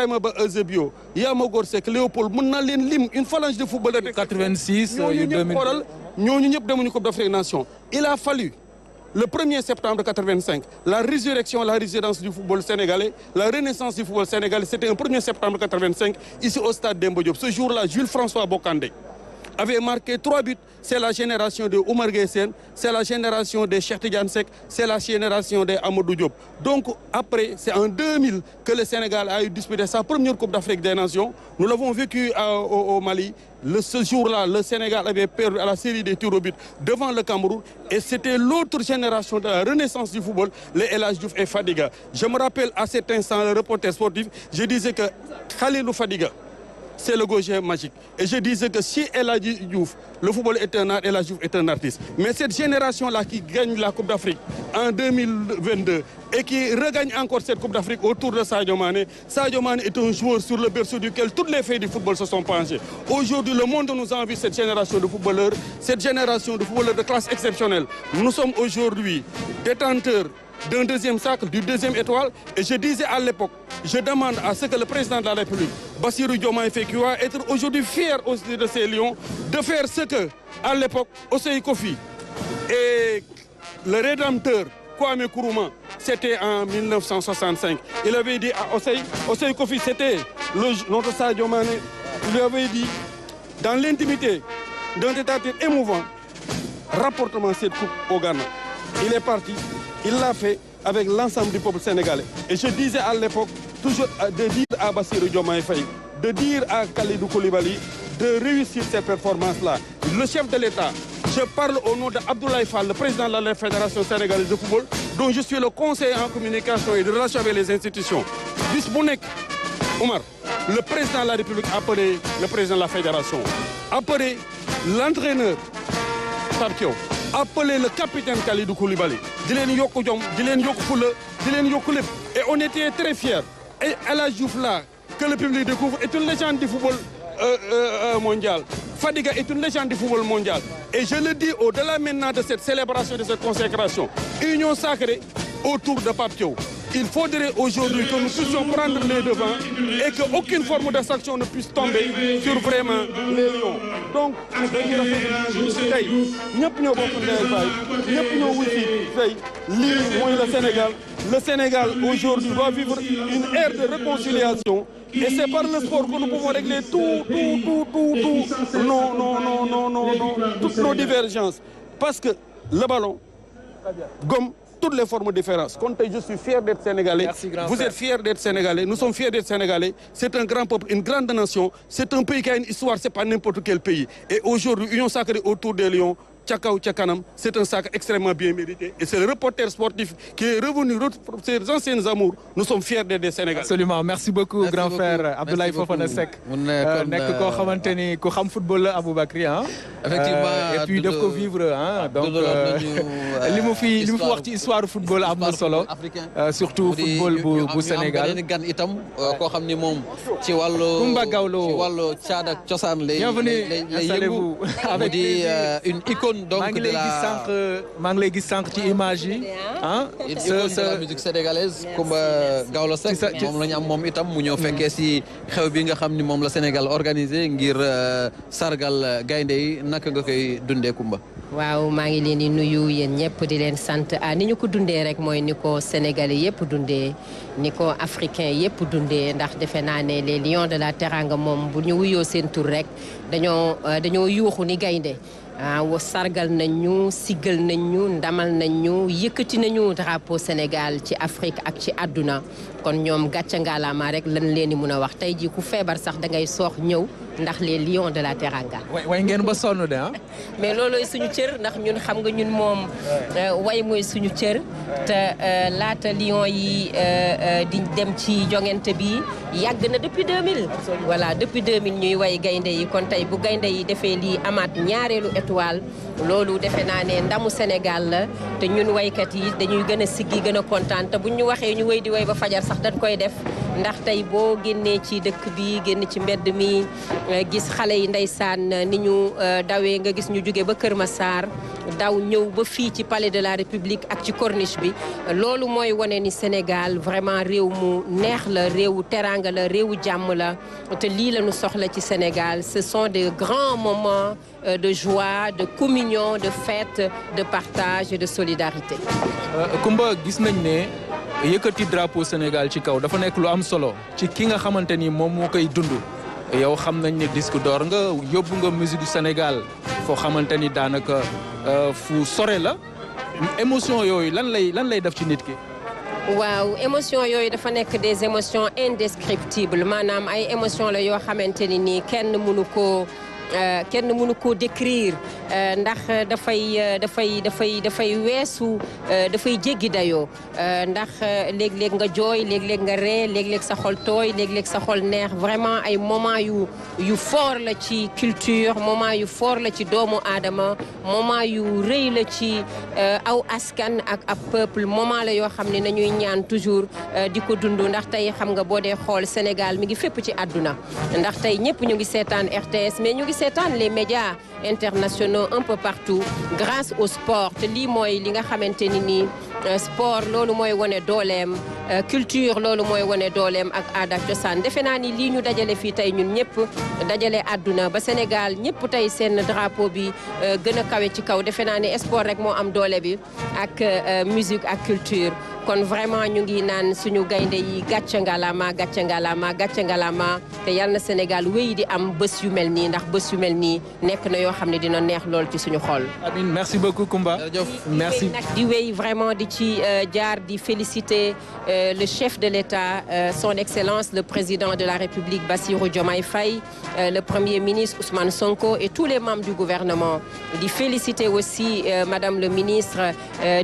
Ba Eusebio Yamagor Seck Léopold mën naa leen lim une phalange de footballeurs. 86 ñooñu ñëpp xoolal ñooñu ñëpp demuñu Coupe d'Afrique des Nations. Il a fallu le 1er septembre 85 la résurrection, la résidence du football sénégalais, la renaissance du football sénégalais, c'était un 1er septembre 85 ici au stade Demba Diop. Ce jour-là, Jules François Bocandé avait marqué 3 buts. C'est la génération de Oumar Gueye Sène, c'est la génération de Cheikh Tidiane Seck, c'est la génération de Amadou Diop. Donc après, c'est en 2000 que le Sénégal a eu disputé sa première Coupe d'Afrique des Nations. Nous l'avons vécu au Mali. Ce jour-là, le Sénégal avait perdu à la série des tirs au but devant le Cameroun. Et c'était l'autre génération de la renaissance du football, les El Hadji Diouf et Fadiga. Je me rappelle à cet instant, le reporter sportif, je disais que Khalilou Fadiga, c'est le gaucher magique. Et je disais que si El Hadji Diouf, le football est un art, El Hadji Diouf est un artiste. Mais cette génération-là qui gagne la Coupe d'Afrique en 2022 et qui regagne encore cette Coupe d'Afrique autour de Sadio Mané est un joueur sur le berceau duquel toutes les fées du football se sont penchées. Aujourd'hui, le monde nous envie cette génération de footballeurs, cette génération de footballeurs de classe exceptionnelle. Nous sommes aujourd'hui détenteurs d'un deuxième cercle, du deuxième étoile. Et je disais à l'époque, je demande à ce que le président de la République, Bassirou Diomaye Faye, qui va être aujourd'hui fier aussi de ces lions, de faire ce que, à l'époque, Osei Kofi et le rédempteur Kwame Nkrumah, c'était en 1965. Il avait dit à Osei Kofi, c'était notre Sadio Mané, il lui avait dit, dans l'intimité d'un état émouvant, rapporte-moi cette coupe au Ghana. Il est parti. Il l'a fait avec l'ensemble du peuple sénégalais. Et je disais à l'époque, toujours de dire à Bassirou Diomaye Faye, de dire à Kalidou Koulibaly de réussir cette performance-là. Le chef de l'État, je parle au nom d'Abdoulaye Fall, le président de la Fédération sénégalaise de football, dont je suis le conseiller en communication et de relations avec les institutions. Bisbounek Omar, le président de la République a appelé le président de la Fédération, appelé l'entraîneur Papio, appelé le capitaine Kalidou Koulibaly. Et on était très fiers. Et El Hadji Diouf là, que le public découvre, est une légende du football mondial. Fadiga est une légende du football mondial. Et je le dis au-delà maintenant de cette célébration, de cette consécration, union sacrée autour de Papio. Il faudrait aujourd'hui que nous puissions prendre les devants et qu'aucune forme de sanction ne puisse tomber sur vraiment les lions. Donc, le Sénégal aujourd'hui va vivre une ère de réconciliation. Et c'est par le sport que nous pouvons régler toutes nos divergences. Parce que le ballon, gomme toutes les formes de différence. Je suis fier d'être sénégalais. Merci, vous êtes fiers d'être sénégalais. Nous sommes fiers d'être sénégalais. C'est un grand peuple, une grande nation. C'est un pays qui a une histoire, c'est pas n'importe quel pays. Et aujourd'hui, Union sacrée autour des Lions, Tchakaou Tchakanam, c'est un sacre extrêmement bien mérité. Et c'est le reporter sportif qui est revenu retrouver ses anciennes amours. Nous sommes fiers d'être des Sénégalais. Absolument. Merci beaucoup, merci grand beaucoup. frère Abdoulaye Fofana Seck. Nekk koo xamante ni ku xam football la Aboubacry ah. Effectivement. Et puis daf ko vivre ah. Donc li mu fi wax ci histoire football am na solo. Surtout football bu Sénégal. Am gan itam koo xam ni moom ci wàllu Kumba Gawlo ci wàllu caada ak cosaan lay installez-vous avec une icône donc maa ngi lay gis sànq ci image yi ah. icône de la musique sénégalaise Kumba Gawlo Seck moom la ñu am moom itam mu ñëw fekkee si xew bi nga xam ni moom la Sénégal organisé ngir sargal gaynde yi naka nga koy dundee Kumba. waaw maa ngi leen di nuyu yéen ñëpp di leen sant ni ñu ko dundee rek mooy ni ko Sénégalais yëpp dundee ni ko africain yëpp dundee ndax defe naa ne les lions de la Teranga moom bu ñu wuyoo seen tur rek dañoo yuuxu ni gaynde sargal nañ ñu siggal nañ ñu ndamal nañ ñu yëkkati nañu drapeau Sénégal ci Afrique ak ci àdduna kon ñoom gàcce ngalaama rek lan leen di mun a wax tey jii ku feebar sax da ngay soox ñëw ndax les lions de la Teranga. way ngeen ba sonn de ah. mais loolooy suñu cër ndax ñun xam nga ñun moom way mooy suñu cër te laata lions yi di dem ci jongante bi yàgg na depuis 2000. voilà depuis 2000 ñuy way gaynde yi kon tey bu gaynde yi defee lii amaat ñaareelu étoile loolu defe naa ne ndamu Sénégal la te ñun waykat yi dañuy gën a siggi gën a kontaan te buñ ñu waxee ñu wéy di way ba fajar sax dañ koy def ndax tey boo génnee ci dëkk bi génn ci mbedd mi gis xale yi ndeysaan ni ñu dawee nga gis ñu jóge ba Kër Massar daw ñëw ba fii ci palais de la République ak ci corniche bi loolu mooy wane ni Sénégal vraiment réew mu neex la réewu teranga la réewu jàmm la te lii la ñu soxla ci Sénégal. Ce sont de grands moments de joie, de communion, de fête, de partage et de solidarité. Kumba gis nañ ne yëkkati drapeau Sénégal ci kaw dafa nekk lu am solo ci ki nga xamante ni moom moo koy dund. yow xam nañ ne disque d'or nga yóbbu nga musique du Sénégal foo xamante ni daanaka fu sore la émotion yooyu lan lay def ci nit ki. waaw émotion yooyu dafa nekk des émotions indescriptibles maanaam ay émotion la yoo xamante ni nii kenn mënu koo décrire ndax dafay weesu dafay jéggi dayoo ndax léeg-léeg nga jooy léeg-léeg nga ree léeg-léeg sa xol tooy léeg-léeg sa xol neex vraiment ay moment yu fort la ci culture moment yu fort la ci doomu aadama moment yu rëy la ci aw askan ak ab peuple moment la yoo xam ne nañuy ñaan toujours di ko dund ndax tey xam nga boo dee xool Sénégal mi ngi fépp ci àdduna ndax tey ñëpp ñu ngi seetaan RTS mais ñu ngi seetaan les médias internationaux un peu partout grâce au sport te lii mooy li nga xamante ni nii sport loolu mooy wane dooleem culture loolu mooy wane dooleem ak aada ak cosaan defe naa ni lii ñu dajale fii tey ñun ñëpp dajale àdduna ba Sénégal ñëpp tey seen drapeau bi gën a kawe ci kaw defe naa ni sport rek moo am doole bi ak musique ak culture kon vraiment ñu ngi naan suñu gaynde yi gàcce ngalama gàcce ngalama gàcce ngalama te yal na Sénégal wéy di am bés yu mel nii ndax bés yu mel nii nekk na yoo xam ne dina neex lool ci suñu xol. Amin merci beaucoup Kumba. merci nag di wéy vraiment di ci jaar di féliciter le chef de l'État son excellence le président de la République Bassirou Diomaye Faye le premier ministre Ousmane Sonko et tous les membres du gouvernement di féliciter aussi madame le ministre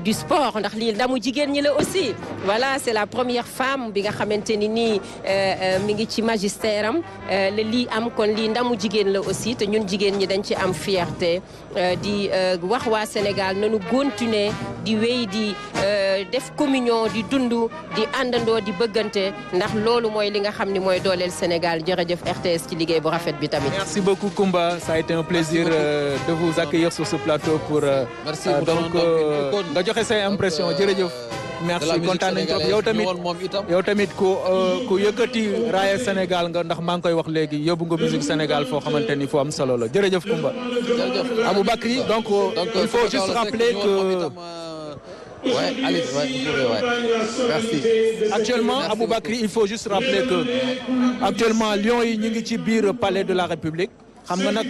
du sport ndax lii ndamu jigéen ñi la aussi. Voilà, c'est la première femme bi nga xamante ni nii mi ngi ci magistère am lii am kon lii ndamu jigéen la aussi te ñun jigéen ñi dañ ci am fierté di wax waa Sénégal nañu continuer di wéy di def communion di dundu di àndandoo di bëggante ndax loolu mooy li nga xam ni mooy dooleel Sénégal jërëjëf RTS ci liggéey bu rafet bi tamit. Merci beaucoup Kumba, ça a été un plaisir de vous accueillir sur ce plateau pour donc nga joxe say impressions jërëjëf. merci kontaan nañ trop yow tamit ku yëkkati raaya Sénégal nga ndax maa ngi koy wax léegi yóbbu nga musique Sénégal foo xamante ni foo am solo la jërëjëf Kumba. Aboubacry donc il faut juste rappeler que merci. Actuellement Aboubacry il faut juste rappeler que actuellement Lions yi ñu ngi ci biir palais de la République. xam nga nag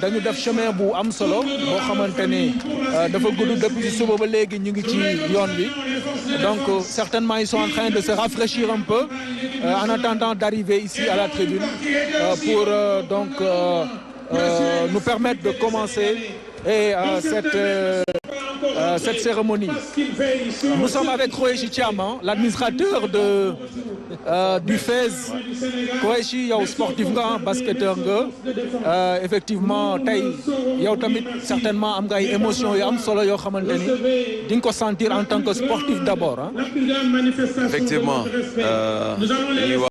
dañu def chemin bu am solo boo xamante ni dafa gudd depuis suba ba léegi ñu ngi ci yoon bi donc certainement ils sont en train de se rafraîchir un peu en attendant d'arriver ici à la tribune pour donc nous permettre de commencer et cette cérémonie. Nous sommes avec Khoureychi Thiam, l'administrateur du FAISE. Khoureychi yow sportif nga basketteur nga effectivement tey yow tamit certainement am nga ay émotions yu am solo yoo xamante ni di nga ko sentir en tant que sportif d'abord. Effectivement.